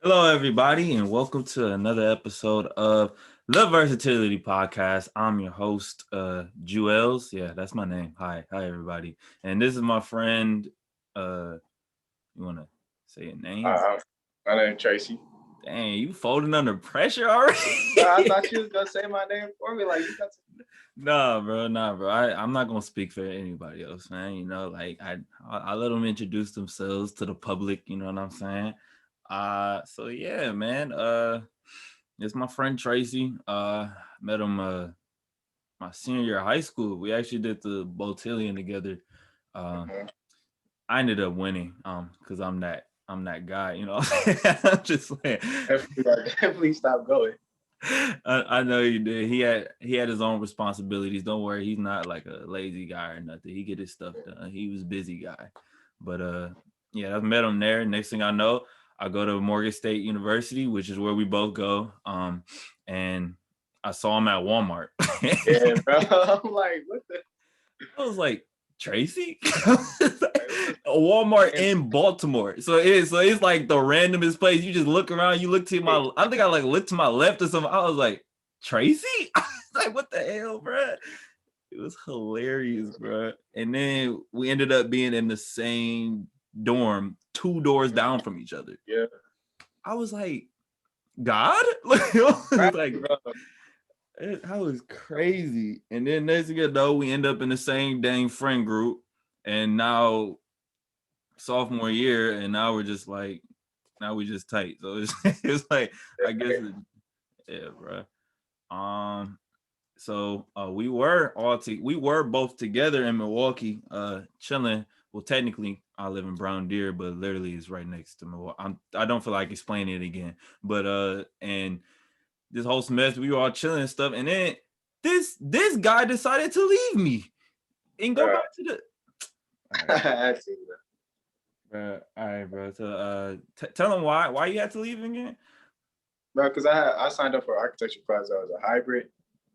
Hello, everybody, and welcome to another episode of the Versatility Podcast. I'm your host, Juelz. Yeah, that's my name. Hi, everybody. And this is my friend. You want to say your name? My name is Tracy. Dang, you folding under pressure already? I thought you was gonna say my name for me. Like you got to. Nah, bro. I'm not gonna speak for anybody else, man. You know, like I let them introduce themselves to the public. You know what I'm saying? So yeah, man. It's my friend Tracy. Met him my senior year of high school. We actually did the Botillion together. Mhm. I ended up winning because I'm that guy, you know. I'm just saying. Definitely stop going. I know you did. He had his own responsibilities. Don't worry, he's not like a lazy guy or nothing. He get his stuff done. He was a busy guy. But yeah, I've met him there. Next thing I know, I go to Morgan State University, which is where we both go. And I saw him at Walmart. Yeah, bro. I'm like, what the? I was like, Tracy? A Walmart in Baltimore. So it's like the randomest place. You just look around, you look to my I think I like looked to my left or something. I was like, Tracy? I was like, what the hell, bro? It was hilarious, bro. And then we ended up being in the same dorm, 2 doors down from each other. Yeah, I was like, God? Like, bro. that was crazy. And then next thing you know, we end up in the same dang friend group. And now sophomore year, and now we're just like, now we just tight. So it's like, I guess, yeah, bro. So we were both together in Milwaukee, chilling. Well, technically, I live in Brown Deer, but literally it's right next to Milwaukee. I don't feel like explaining it again, but and this whole semester we were all chilling and stuff, and then this guy decided to leave me and go Bro. back to the. I see that. Bro, all right, bro. So, tell him why you had to leave again. Bro, because I signed up for architecture class. I was a hybrid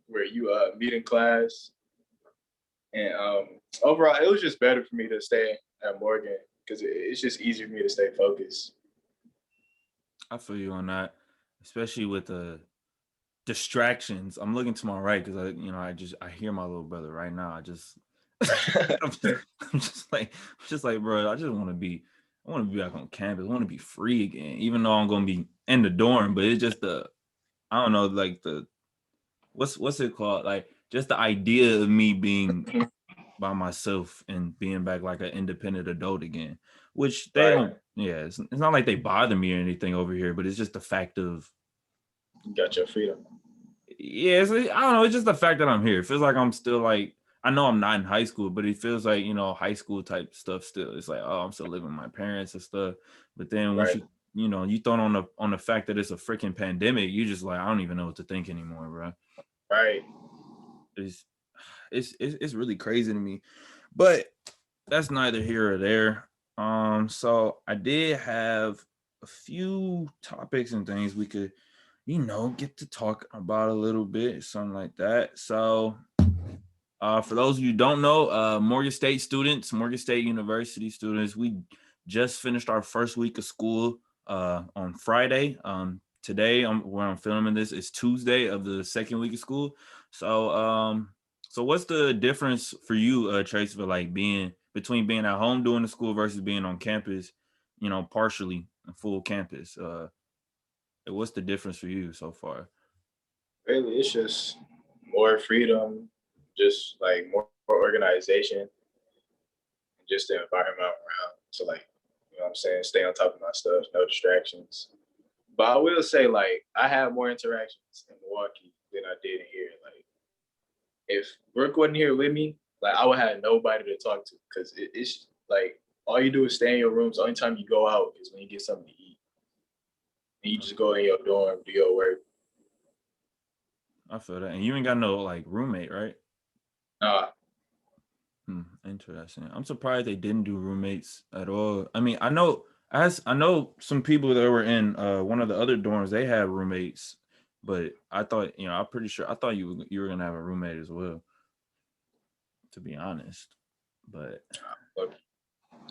where you meet in class, and overall it was just better for me to stay at Morgan because it's just easier for me to stay focused. I feel you on that, especially with the distractions. I'm looking to my right because I hear my little brother right now. I'm just, I'm just like, bro, I want to be back on campus. I want to be free again, even though I'm gonna be in the dorm. But it's just I don't know, like what's it called? Like just the idea of me being by myself and being back like an independent adult again, which they Right. don't. Yeah, it's not like they bother me or anything over here, but it's just the fact of You got your freedom. yeah, I don't know. It's just the fact that I'm here. It feels like I'm still like I know I'm not in high school, but it feels like high school type stuff. Still, it's like oh, I'm still living with my parents and stuff. But then once Right. you throw on the fact that it's a freaking pandemic, you just like I don't even know what to think anymore, bro. Right. It's it's really crazy to me, but that's neither here or there. So I did have a few topics and things we could get to talk about a little bit, something like that. So, for those of you who don't know, Morgan State students, Morgan State University students, we just finished our first week of school on Friday. Today, where I'm filming this is Tuesday of the second week of school. So what's the difference for you, Trace, for like between being at home doing the school versus being on campus, partially full campus? What's the difference for you so far? Really, it's just more freedom, just like more organization, and just the environment around. So like, you know what I'm saying, stay on top of my stuff, no distractions. But I will say, like, I have more interactions in Milwaukee than I did in here. Like, if Brooke wasn't here with me, like, I would have nobody to talk to because it's like all you do is stay in your rooms. The only time you go out is when you get something to eat, and you just go in your dorm, do your work. I feel that, and you ain't got no like roommate, right? Nah, Interesting. I'm surprised they didn't do roommates at all. I mean, I know some people that were in one of the other dorms. They had roommates, but I thought I'm pretty sure I thought you were gonna have a roommate as well. To be honest, but look,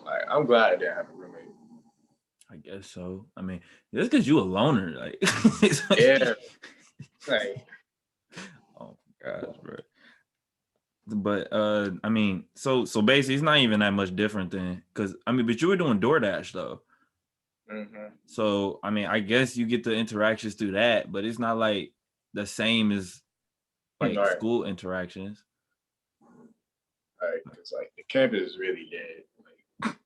like, I'm glad I didn't have a roommate. I guess so. I mean, that's because you a loner. Like, it's like, Yeah, like oh my gosh, bro. But I mean, so basically, it's not even that much different than because I mean, but you were doing DoorDash though. mm-hmm. So I mean, I guess you get the interactions through that, but it's not like the same as All like right, school interactions. all right, because like the campus is really dead. Like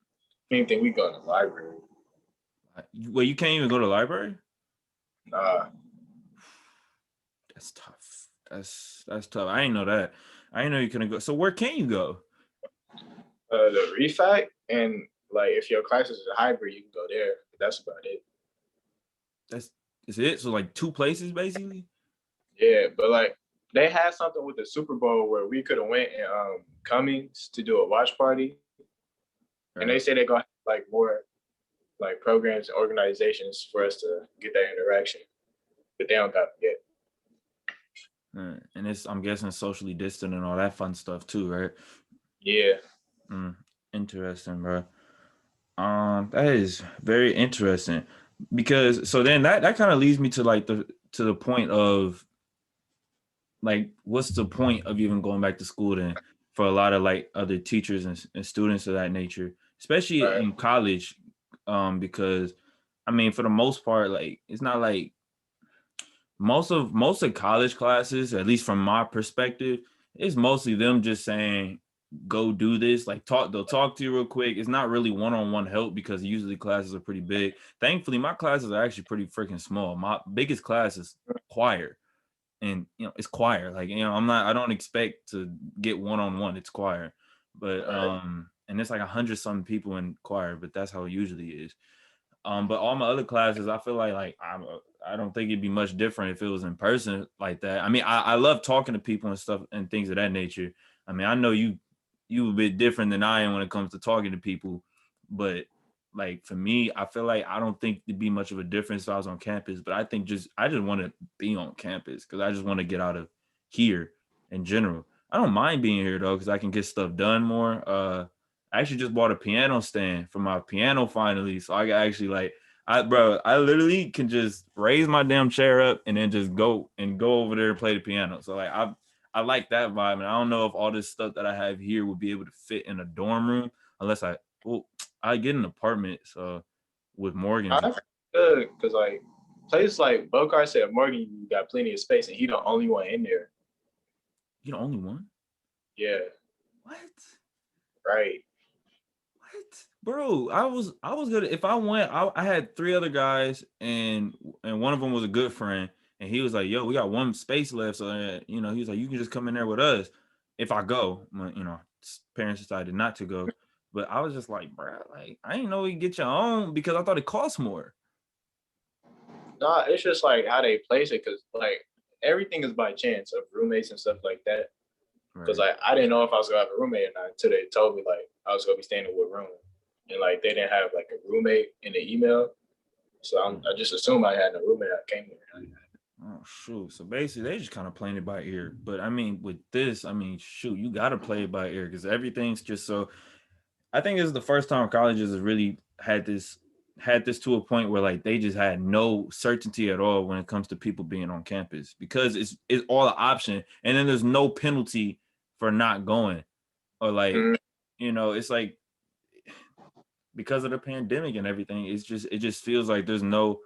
anything we go in the library. Well, you can't even go to the library. Nah, That's tough. That's tough. I didn't know that. I didn't know you couldn't go. So where can you go? the refact and like if your classes is a hybrid, you can go there. But that's about it. That's is it. So like two places basically. Yeah, but like they had something with the Super Bowl where we could have went in Cummings to do a watch party, and they Right. say they're gonna have, like more like programs and organizations for us to get that interaction, but they don't got it yet. And it's I'm guessing socially distant and all that fun stuff too, right? Yeah, Mm, interesting, bro. That is very interesting because so then that kind of leads me to like the point of like what's the point of even going back to school then for a lot of like other teachers and students of that nature, especially right. in college, because I mean for the most part like it's not like most of college classes, at least from my perspective, it's mostly them just saying, go do this. Like they'll talk to you real quick. It's not really one-on-one help because usually classes are pretty big. Thankfully, my classes are actually pretty freaking small. My biggest class is choir. And it's choir. Like, I don't expect to get one-on-one. It's choir. But Right. and it's like 100 something people in choir, but that's how it usually is. But all my other classes, I feel like I don't think it'd be much different if it was in person like that. I mean, I love talking to people and stuff and things of that nature. I mean, I know you a bit different than I am when it comes to talking to people, but like for me, I feel like I don't think it'd be much of a difference if I was on campus. But I just want to be on campus because I just want to get out of here in general. I don't mind being here though because I can get stuff done more. I actually just bought a piano stand for my piano finally. So I got actually like I literally can just raise my damn chair up and then just go over there and play the piano. So like I like that vibe. And I don't know if all this stuff that I have here would be able to fit in a dorm room unless I get an apartment. So with Morgan's, That's good because like places like Bokar said, Morgan, you got plenty of space, and he the only one in there. you the only one? Yeah, What? right. What? Bro, I was gonna if I went, I had three other guys and one of them was a good friend and he was like, "Yo, we got one space left." So he was like, "You can just come in there with us if I go." Parents decided not to go, but I was just like, "Bro, like I didn't know you get your own because I thought it cost more." Nah, it's just like how they place it because like everything is by chance of roommates and stuff like that. Because Right. like I didn't know if I was gonna have a roommate or not until they told me like I was gonna be staying in what room, and like they didn't have like a roommate in the email, so I just assumed I had a roommate. I came here. Oh shoot! So basically, they just kind of playing it by ear. But I mean, with this, I mean, shoot, you got to play it by ear because everything's just so. I think this is the first time colleges has really had this to a point where like they just had no certainty at all when it comes to people being on campus because it's all an option and then there's no penalty for not going or like Mm, it's like because of the pandemic and everything it just feels like there's no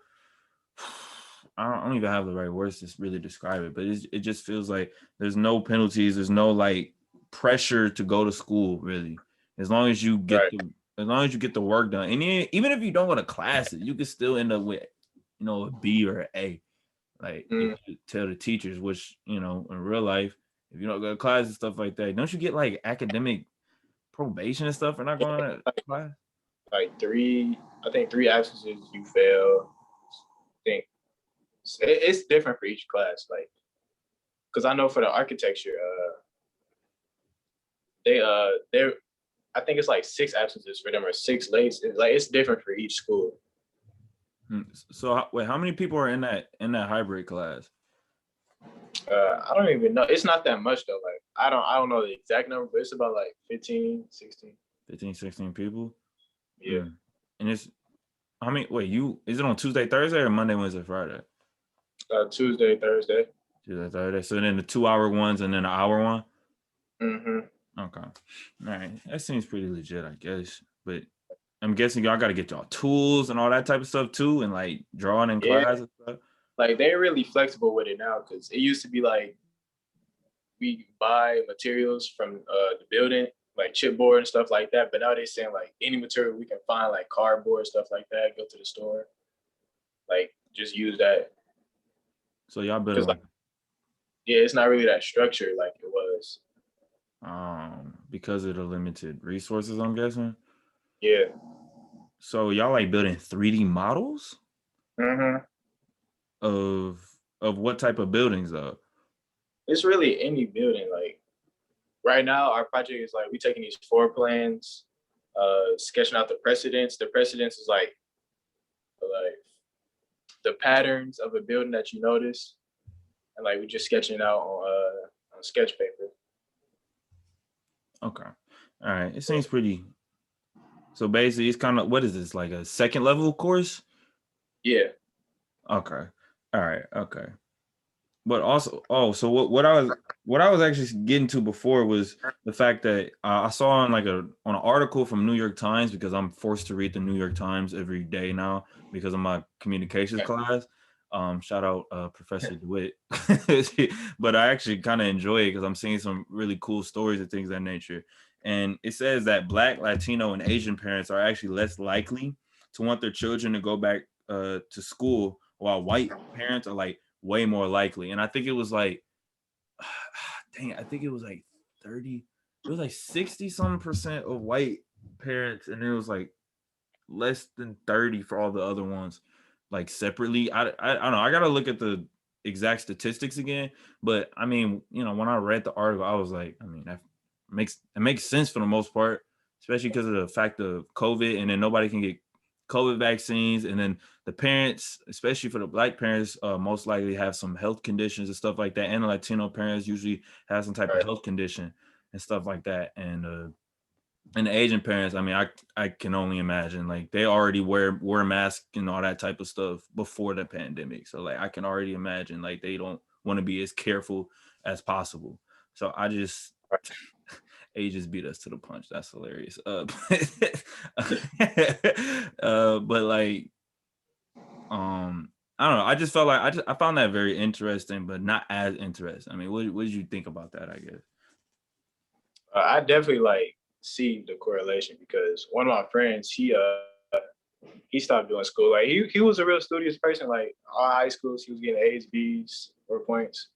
I don't even have the right words to really describe it but it just feels like there's no penalties, there's no like pressure to go to school really as long as you get right. the work done and even if you don't go to classes you can still end up with a B or an A like if Mm, you tell the teachers which in real life if you don't go to class and stuff like that don't you get like academic probation and stuff for not going to like, class. like three, I think three absences you fail. I think it's different for each class. Like because I know for the architecture, they're I think it's like six absences for them or six lates. It's different for each school. So wait, how many people are in that hybrid class? I don't even know. It's not that much though. Like I don't know the exact number, but it's about like 15, 16. 15, 16 people. Yeah. Mm. And it's I mean, wait, is it on Tuesday, Thursday, or Monday, Wednesday, Friday? Tuesday, Thursday. Tuesday, Thursday. So then the 2-hour ones and then an hour one. Mm-hmm. Okay. All right. That seems pretty legit, I guess. But I'm guessing y'all got to get y'all tools and all that type of stuff too, and like drawing in Yeah, class and stuff. like they're really flexible with it now because it used to be like we buy materials from the building, like chipboard and stuff like that. But now they're saying like any material we can find, like cardboard, stuff like that, go to the store, like just use that. So y'all building Because like like, yeah, it's not really that structured like it was. because of the limited resources, I'm guessing. Yeah. So y'all like building 3D models Mm-hmm. of what type of buildings though? It's really any building. Like right now, our project is like we taking these floor plans, sketching out the precedents. The precedents is like the patterns of a building that you notice, and like we just sketching it out on sketch paper. Okay. All right. It seems pretty. So basically, it's kind of, what is this, like a second level course? Yeah. Okay. All right. Okay. But also, so what I was actually getting to before was the fact that I saw on on an article from New York Times, because I'm forced to read the New York Times every day now because of my communications class. Shout out Professor DeWitt. But I actually kind of enjoy it because I'm seeing some really cool stories and things of that nature. And it says that Black, Latino, and Asian parents are actually less likely to want their children to go back to school, while white parents are like way more likely. And I think it was like, dang, I think it was like 30, it was like 60 some percent of white parents, and it was like less than 30 for all the other ones, like separately. I don't know. I gotta look at the exact statistics again. But I mean, when I read the article, I was like, I mean, it makes sense for the most part, especially because of the fact of COVID, and then nobody can get COVID vaccines, and then the parents, especially for the Black parents, most likely have some health conditions and stuff like that, and the Latino parents usually have some type of Right. health condition and stuff like that, and the Asian parents, I mean, I can only imagine, like, they already wear masks and all that type of stuff before the pandemic. So like I can already imagine like they don't want to be as careful as possible. So Asians beat us to the punch. That's hilarious. But like I don't know. I just felt like I found that very interesting, but not as interesting. I mean, what did you think about that, I guess? I definitely like see the correlation because one of my friends, he stopped doing school. Like he was a real studious person. Like all high schools, he was getting A's, B's, 4 points.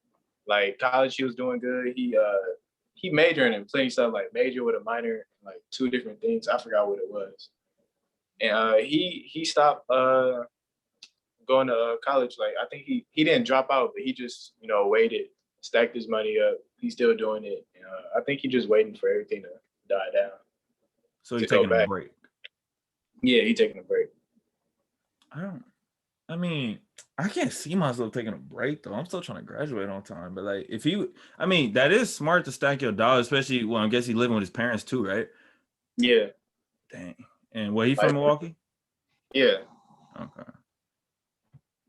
Like college, he was doing good. He majored in plenty of stuff, like major with a minor, in like two different things. I forgot what it was. And he stopped going to college. Like I think he didn't drop out, but he just waited, stacked his money up. He's still doing it. I think he's just waiting for everything to die down So to you're go taking a back. break. Yeah, he's taking a break. I mean, I can't see myself taking a break though. I'm still trying to graduate on time. But like, I mean, that is smart to stack your dollars, especially when I guess he's living with his parents too, right? Yeah. Dang. And where he Like, from, Milwaukee? yeah. Okay.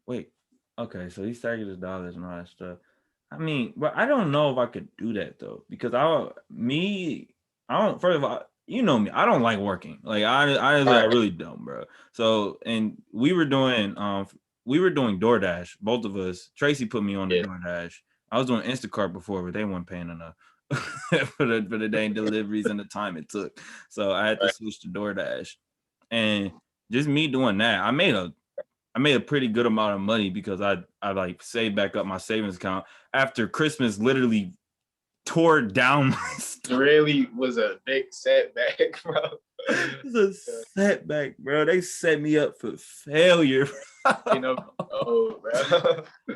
Wait. Okay, so he's stacking his dollars and all that stuff. I mean, but I don't know if I could do that though, because I don't. First of all, you know me, I don't like working. Like honestly, I really don't, bro. So, and we were doing DoorDash, both of us. Tracy put me on the DoorDash. I was doing Instacart before, but they weren't paying enough for the dang deliveries and the time it took. So I had to switch to DoorDash, and just me doing that, I made a pretty good amount of money because I like saved back up my savings account after Christmas literally tore down my It really was a big setback, bro. It's a setback, bro. They set me up for failure. Bro.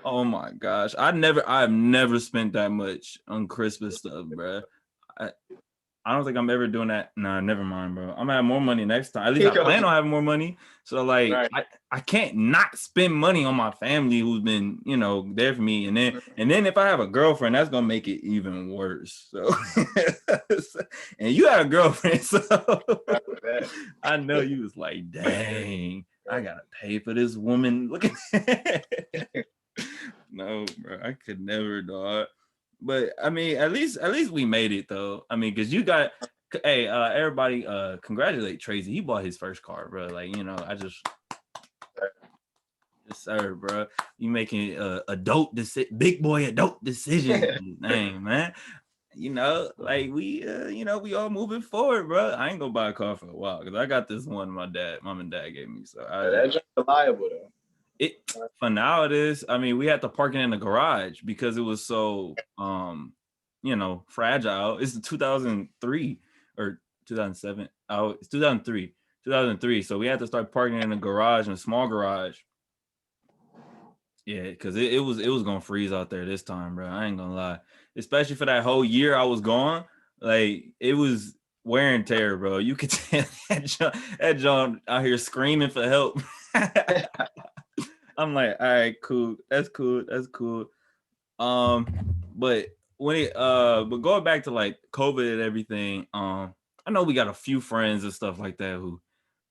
Oh my gosh. I've never spent that much on Christmas stuff, bro. I don't think I'm ever doing that. Nah, never mind, bro. I'm gonna have more money next time. At least I plan on having more money. So like Right. I can't not spend money on my family who's been, there for me. And then if I have a girlfriend, that's gonna make it even worse. So and you had a girlfriend, so I know you was like, dang, I gotta pay for this woman. Look at no, bro, I could never, dog. But I mean, at least we made it though. I mean, because you got, hey, everybody, congratulate Tracy. He bought his first car, bro. Like, I just, yes, sir, bro. You making big boy adult decisions, dang, man. Like we all moving forward, bro. I ain't gonna buy a car for a while because I got this one mom and dad gave me. So That's reliable though. For now it is. I mean, we had to park it in the garage because it was so fragile. It's the 2003 or 2007. Oh, it's 2003. 2003. So we had to start parking in a garage, in a small garage. Yeah, because it was gonna freeze out there this time, bro. I ain't gonna lie. Especially for that whole year I was gone. Like it was wear and tear, bro. You could tell that John out here screaming for help. I'm like, all right, cool. That's cool. But but going back to like COVID and everything, I know we got a few friends and stuff like that who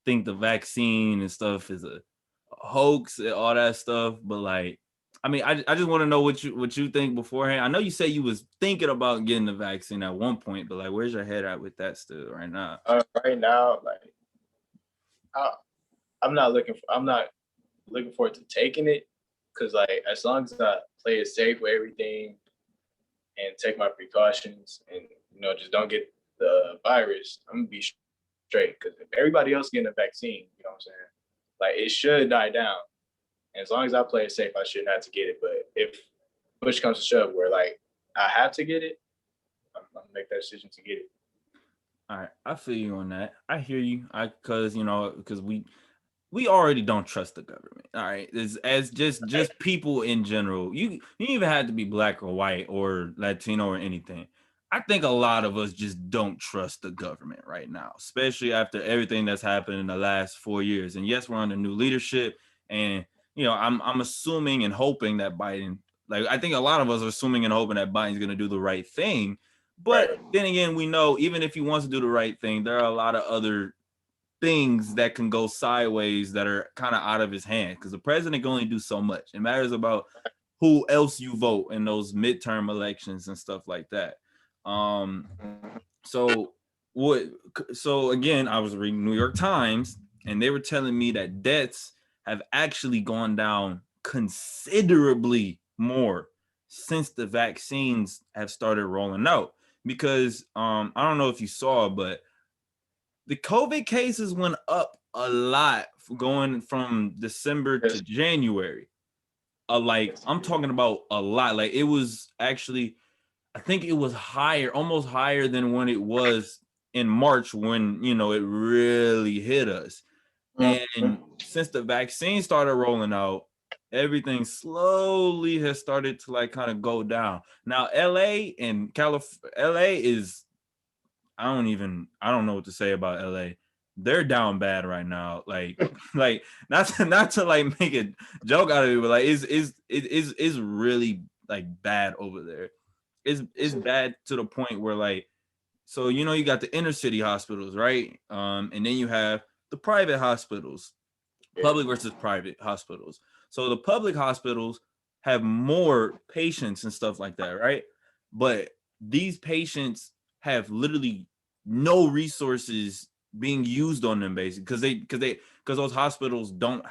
think the vaccine and stuff is a hoax and all that stuff. But like, I mean, I just want to know what you think beforehand. I know you say you was thinking about getting the vaccine at one point, but like, where's your head at with that still right now? Right now, like, I'm not looking forward to taking it, because like as long as I play it safe with everything and take my precautions and just don't get the virus, I'm gonna be straight. Because if everybody else getting a vaccine, you know what I'm saying, like it should die down. And as long as I play it safe, I shouldn't have to get it. But if push comes to shove where like I have to get it, I'm gonna make that decision to get it. All right, I feel you on that. I hear you. Because we already don't trust the government. All right, as just people in general. You even had to be black or white or Latino or anything. I think a lot of us just don't trust the government right now, especially after everything that's happened in the last 4 years. And yes, we're under new leadership, and I'm assuming and hoping that Biden, like I think a lot of us are assuming and hoping that Biden's going to do the right thing. But then again, we know even if he wants to do the right thing, there are a lot of other things that can go sideways that are kind of out of his hand, because the president can only do so much. It matters about who else you vote in those midterm elections and stuff like that. So again, I was reading New York Times and they were telling me that deaths have actually gone down considerably more since the vaccines have started rolling out. Because I don't know if you saw, but the COVID cases went up a lot going from December to January. Like I'm talking about a lot. Like it was actually, I think it was higher, almost higher than when it was in March when, it really hit us. And since the vaccine started rolling out, everything slowly has started to like kind of go down. Now, LA and California, LA is, I don't know what to say about LA. They're down bad right now. Like not to like make a joke out of it, but like it's really like bad over there. It's bad to the point where like, so you got the inner city hospitals, right? And then you have the private hospitals, public versus private hospitals. So the public hospitals have more patients and stuff like that, right? But these patients have literally no resources being used on them, basically, because those hospitals don't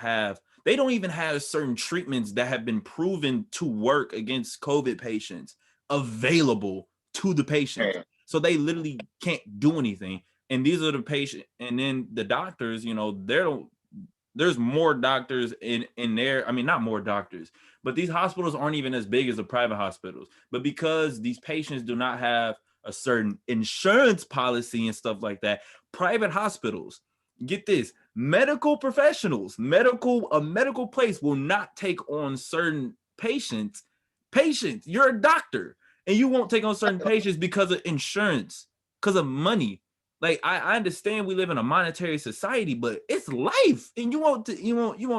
even have certain treatments that have been proven to work against COVID patients available to the patients. So they literally can't do anything. And these are the patients, and then the doctors, there's more doctors in there. I mean, not more doctors, but these hospitals aren't even as big as the private hospitals. But because these patients do not have a certain insurance policy and stuff like that, private hospitals, get this, medical professionals, a medical place will not take on certain patients. You're a doctor and you won't take on certain patients because of insurance. because of money. Like I understand we live in a monetary society, but it's life, and you won't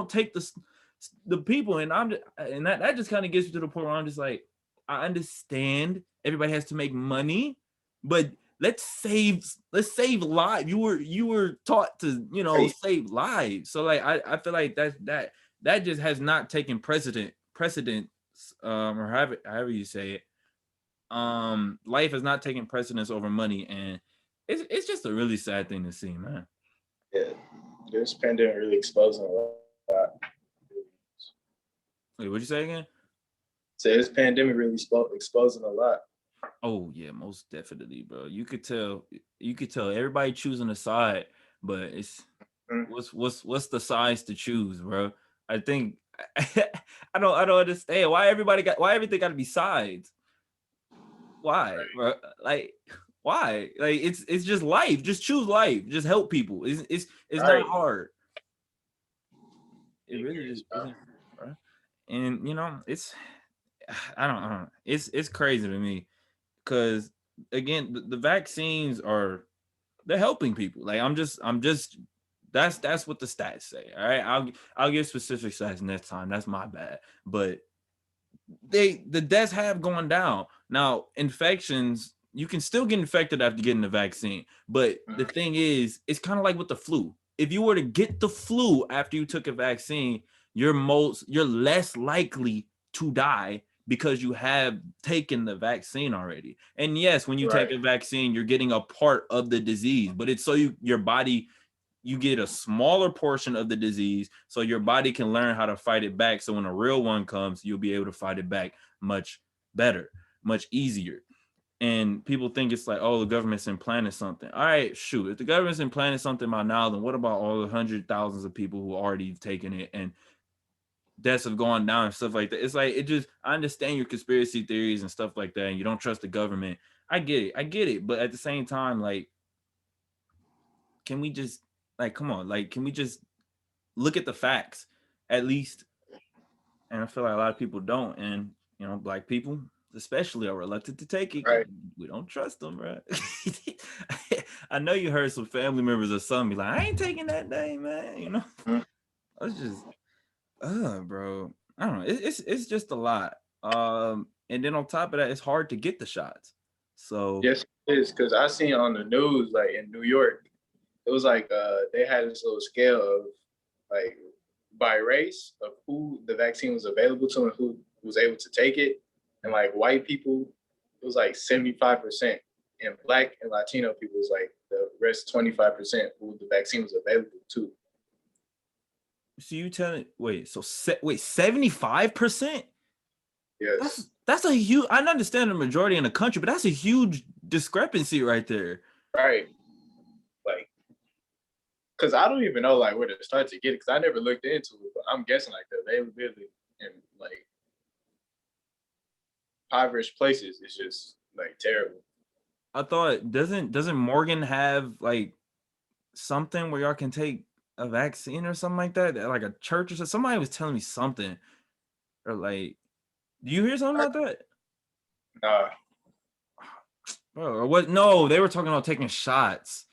take the people, and that just kind of gets me to the point where I'm just like, I understand everybody has to make money, but let's save lives. You were taught to save lives, so like I feel like that just has not taken precedence, or however you say it. Life has not taken precedence over money, and it's just a really sad thing to see, man. Yeah, this pandemic really exposing a lot. Wait, what'd you say again? So this pandemic really exposing a lot. Oh yeah, most definitely, bro. You could tell everybody choosing a side, but it's what's the sides to choose, bro? I think I don't understand why everything got to be sides. Why, Right. bro? Like why? Like it's just life. Just choose life. Just help people. It's Right. not hard. It really just isn't, bro. And it's I don't know. It's crazy to me because again, the vaccines they're helping people. Like I'm just that's what the stats say. All right, I'll give specific stats next time. That's my bad. But the deaths have gone down. Now, infections, you can still get infected after getting the vaccine. But the thing is, it's kind of like with the flu. If you were to get the flu after you took a vaccine, you're less likely to die because you have taken the vaccine already. And yes, when you take a vaccine, you're getting a part of the disease, but it's so your body, you get a smaller portion of the disease so your body can learn how to fight it back. So when a real one comes, you'll be able to fight it back much better, much easier. And people think it's like, oh, the government's implanting something. All right, shoot. If the government's implanting something by now, then what about all the hundred thousands of people who already taken it and deaths have gone down and stuff like that? It's like, I understand your conspiracy theories and stuff like that, and you don't trust the government. I get it. But at the same time, like, can we just, like, come on, like, can we just look at the facts at least? And I feel like a lot of people don't, and black people especially are reluctant to take it. Right. We don't trust them, bro. I know you heard some family members or something be like, I ain't taking that day, man. I was just, bro. I don't know. It's just a lot. And then on top of that, it's hard to get the shots. So yes, it is, because I seen on the news, like in New York, it was like they had this little scale of like by race of who the vaccine was available to and who was able to take it. And like white people, it was like 75%. And black and Latino people was like the rest 25% who the vaccine was available to. So you telling, wait, 75%? Yes. That's a huge, I understand the majority in the country, but that's a huge discrepancy right there. Right. Like, because I don't even know like where to start to get it, because I never looked into it, but I'm guessing like the availability in like impoverished places is just like terrible. I thought, doesn't Morgan have like something where y'all can take a vaccine or something like that? Like a church or something? Somebody was telling me something. Or like, do you hear something about that? Nah. Or what? No, they were talking about taking shots.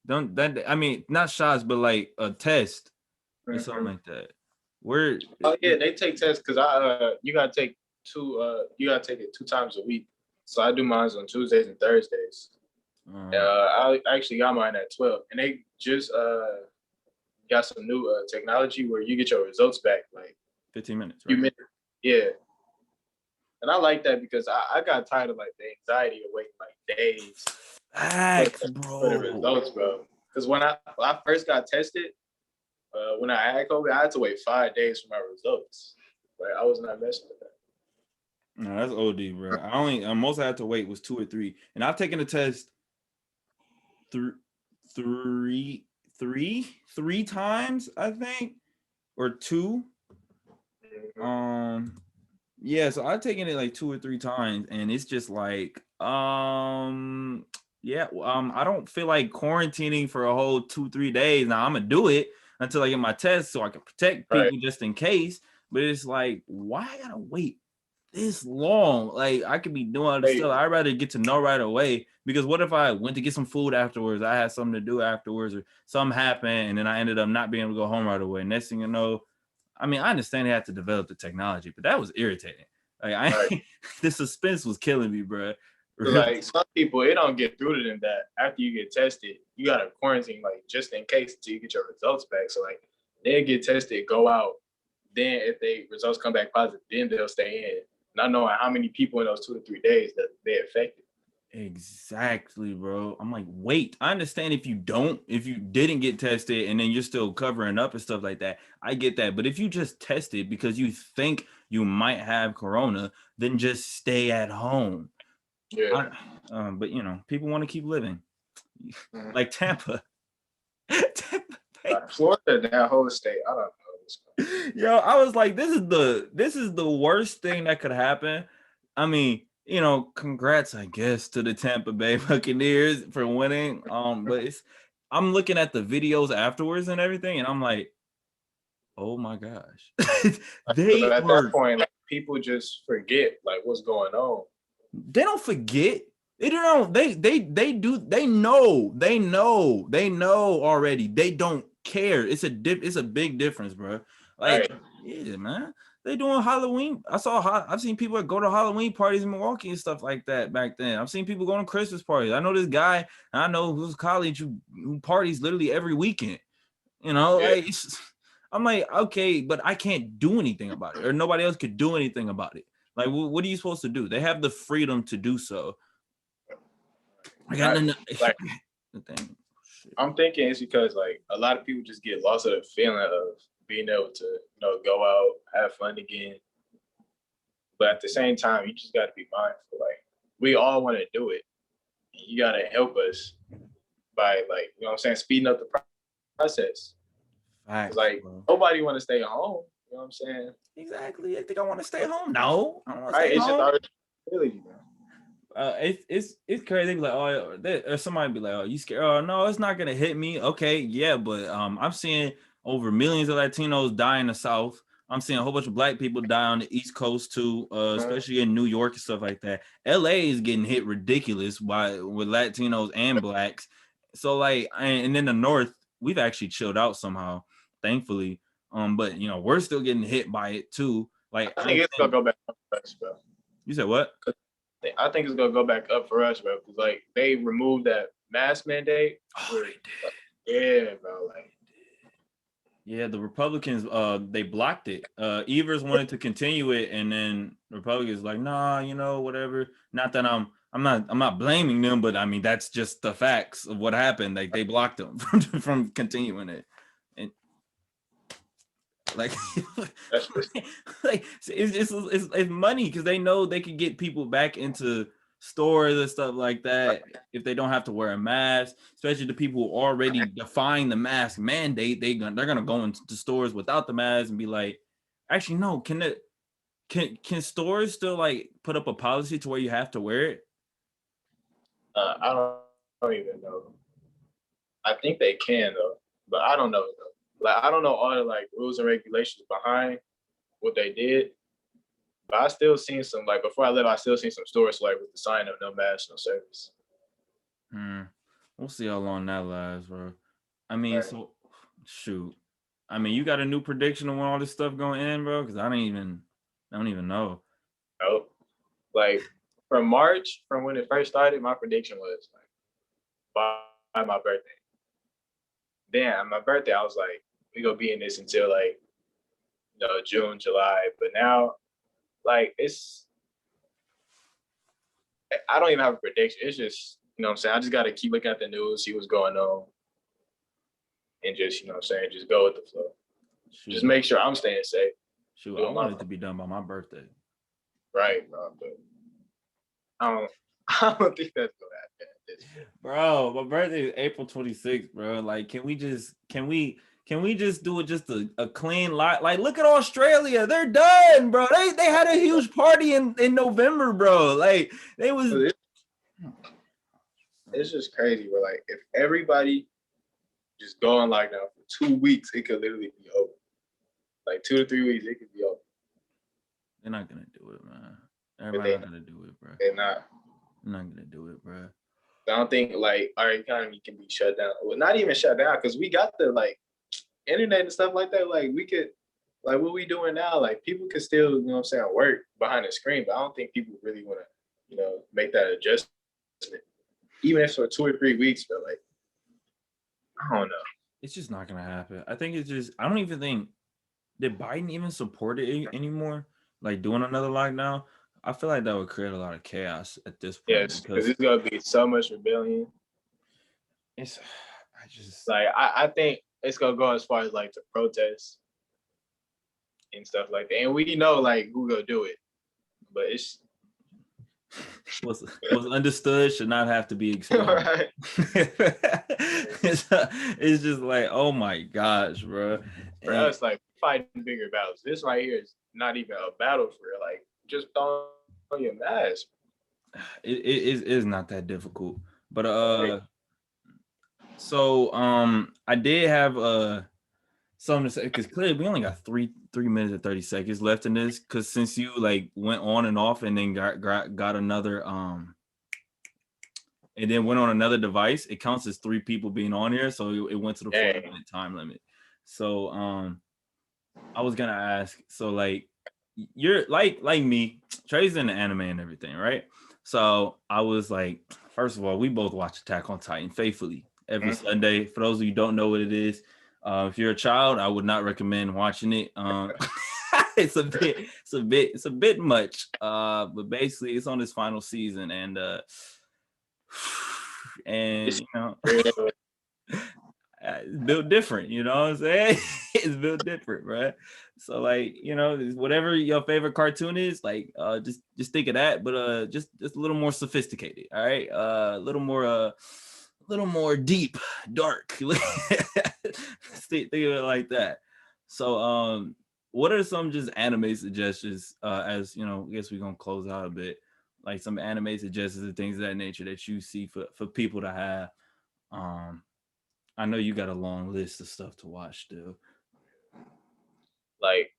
I mean, not shots, but like a test or something like that. Where? Oh yeah, they take tests because you gotta take you gotta take it 2 times a week. So I do mine on Tuesdays and Thursdays. I actually got mine at 12, and they just got some new technology where you get your results back like 15 minutes. Right? Yeah. And I like that because I got tired of like the anxiety of waiting like days for the results, bro. Because when I first got tested, when I had COVID, I had to wait 5 days for my results. Like I was not messing with that. No, that's OD, bro. I most I had to wait was 2 or 3, and I've taken a test three times, I think, or 2. Yeah, so I've taken it like 2 or 3 times, and it's just like, I don't feel like quarantining for a whole 2-3 days. Now I'm gonna do it until I get my test so I can protect people just in case. But it's like, why I gotta wait this long. Like I could be doing other stuff. I'd rather get to know right away, because what if I went to get some food afterwards? I had something to do afterwards, or something happened, and then I ended up not being able to go home right away. Next thing you know, I mean, I understand they had to develop the technology, but that was irritating. Like the suspense was killing me, bro. Like some people, it don't get through to them that after you get tested, you gotta quarantine like just in case until you get your results back. So like they'll get tested, go out, then if they results come back positive, then they'll stay in, not knowing how many people in those 2 to 3 days that they affected. Exactly, bro. I'm like, wait, I understand if you didn't get tested and then you're still covering up and stuff like that. I get that. But if you just tested because you think you might have corona, then just stay at home. Yeah. But people want to keep living. Like Tampa. Tampa Bay. Florida, that whole state, I don't know. Yo, I was like, this is the worst thing that could happen. I mean, congrats, I guess, to the Tampa Bay Buccaneers for winning. But I'm looking at the videos afterwards and everything, and I'm like, oh my gosh. At that point, like, people just forget like what's going on. They don't forget. They don't. They do. They know already. They don't care. It's a big difference, bro. Like, yeah, man. They doing Halloween. I've seen people go to Halloween parties in Milwaukee and stuff like that back then. I've seen people going to Christmas parties. I know this guy, I know who's college who parties literally every weekend. Like I'm like, okay, but I can't do anything about it, or nobody else could do anything about it. Like, what are you supposed to do? They have the freedom to do so. I'm thinking it's because like a lot of people just get lost of the feeling of being able to, go out, have fun again. But at the same time, you just got to be mindful. Like we all want to do it. You got to help us by like, speeding up the process. Facts, like bro. Nobody want to stay home. You know what I'm saying? Exactly. I think I want to stay home. No, I don't want to stay home. It's crazy. They be like, or somebody be like, oh, you scared? Oh, no, it's not gonna hit me. Okay, yeah, but I'm seeing over millions of Latinos die in the South. I'm seeing a whole bunch of Black people die on the East Coast too, especially in New York and stuff like that. LA is getting hit ridiculous with Latinos and Blacks. So like, and in the North, we've actually chilled out somehow, thankfully. But we're still getting hit by it too. Like, I think it's gonna go back up for us, bro. You said what? I think it's gonna go back up for us, bro. Because like they removed that mask mandate. Oh, they did. Yeah, bro. Like, yeah, the Republicans they blocked it. Evers wanted to continue it, and then Republicans like, nah, whatever. Not that I'm not blaming them, but I mean that's just the facts of what happened. Like they blocked them from continuing it. And like, it's money because they know they could get people back into stores and stuff like that if they don't have to wear a mask, especially the people who already defying the mask mandate. They're gonna go into stores without the mask and be like, actually no, can stores still like put up a policy to where you have to wear it? I don't even know. I think they can though, but I don't know though. Like I don't know all the like rules and regulations behind what they did. But I still seen some, like before I left, I still seen some stores like with the sign of no mask, no service. We'll see how long that lasts, bro. I mean, so shoot. I mean, you got a new prediction on when all this stuff going in, bro? Because I don't even know. Nope. Like from March, from when it first started, my prediction was like by my birthday. Then on my birthday, I was like, we gonna be in this until like June, July. But now, like I don't even have a prediction. It's just, what I'm saying? I just gotta keep looking at the news, see what's going on. And just, just go with the flow. Shoot. Just make sure I'm staying safe. Shoot, I want it to be done by my birthday. Right, bro. But I don't think that's gonna happen. Bro, my birthday is April 26th, bro. Like, can we just do it just a clean lot? Like, look at Australia. They're done, bro. They had a huge party in November, bro. Like, it's just crazy, bro. Like, if everybody just go on lockdown for 2 weeks, it could literally be over. Like 2 to 3 weeks, it could be over. They're not gonna do it, man. but Everybody not gonna do it, bro. they're not. They're not gonna do it, bro. I don't think like our economy can be shut down. Well, not even shut down because we got the like internet and stuff like that. Like we could, like what we doing now. Like people could still, you know what I'm saying, work behind the screen. But I don't think people really want to, you know, make that adjustment, even if for 2 or 3 weeks. But like, I don't know. It's just not gonna happen. I think it's just. I don't even think did Biden even support it anymore. Like doing another lockdown. I feel like that would create a lot of chaos at this point. Yes, because it's gonna be so much rebellion. It's. I just like I think it's gonna go as far as like the protests and stuff like that. And we know like who gonna do it, but it's what's understood should not have to be explained. right. It's just like, oh my gosh, bro. For us, like fighting bigger battles. This right here is not even a battle for real. Like just throw on your mask. It is not that difficult. But so I did have something to say because clearly we only got 3 minutes and 30 seconds left in this, because since you like went on and off and then got another and then went on another device, it counts as 3 people being on here, so it went to the 40-minute time limit. So I was gonna ask, so like you're like me, Trey's in the anime and everything, right? So I was like, first of all, we both watch Attack on Titan faithfully every Sunday. For those of you who don't know what it is, if you're a child, I would not recommend watching it. It's a bit much. But basically, it's on its final season, and you know, it's built different. You know what I'm saying? It's built different, right? So like, you know, whatever your favorite cartoon is, like, just think of that, but just a little more sophisticated. All right, a little more deep, dark. Think of it like that. So what are some just anime suggestions, as you know, I guess we're gonna close out a bit, like some anime suggestions and things of that nature that you see for people to have? I know you got a long list of stuff to watch still. Like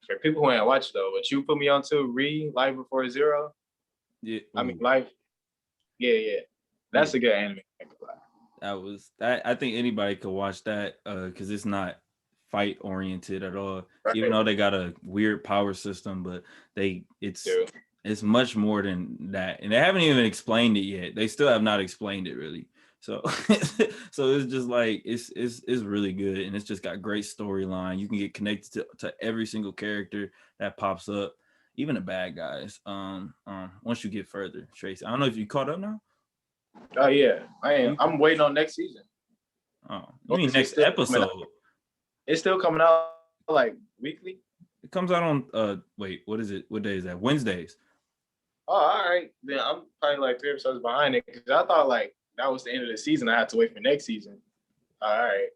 for people who ain't watched though, what you put me on to, Life Before Zero. Yeah, I mean Life. Yeah. That's a good anime. That I think anybody could watch that, because it's not fight oriented at all. Right. Even though they got a weird power system, but it's much more than that, and they haven't even explained it yet. They still have not explained it really. So so it's just like it's really good, and it's just got great storyline. You can get connected to every single character that pops up, even the bad guys. Once you get further, Tracy, I don't know if you caught up now. Oh yeah, I am. I'm waiting on next season. Oh, you mean next episode? It's still coming out like weekly. It comes out on wait, what is it? What day is that? Wednesdays. Oh, all right. Then I'm probably like 3 episodes behind it, because I thought like that was the end of the season. I had to wait for next season. All right.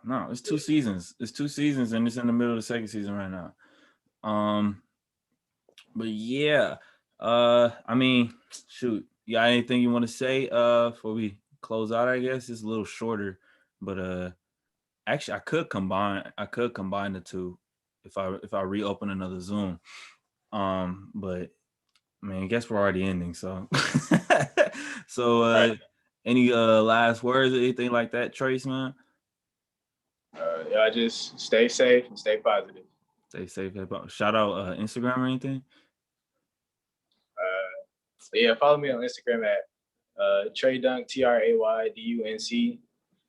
No, it's 2 seasons. It's 2 seasons, and it's in the middle of the 2nd season right now. But yeah, I mean, shoot, you got anything you want to say before we close out? I guess it's a little shorter, but actually, I could combine the two if I reopen another Zoom. But I mean, I guess we're already ending, so so Right. Any last words or anything like that, Trace, man? Yeah, just stay safe and stay positive. Stay safe. Shout out Instagram or anything? Yeah, follow me on Instagram at Traydunk, TRAYDUNC,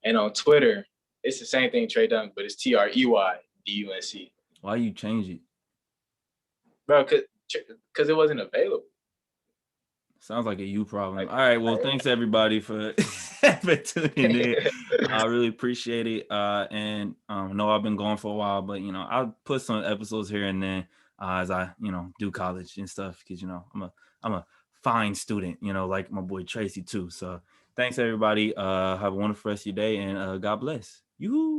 and on Twitter it's the same thing, Traydunk, but it's TREYDUNC. Why you change it, bro? Because it wasn't available. Sounds like a you problem. All right, well, thanks everybody for tuning in. I really appreciate it. And know I've been going for a while, but you know, I'll put some episodes here and then as I, you know, do college and stuff, because you know, I'm a fine student, you know, like my boy Tracy too. So thanks everybody. Have a wonderful rest of your day, and God bless. Yoo-hoo.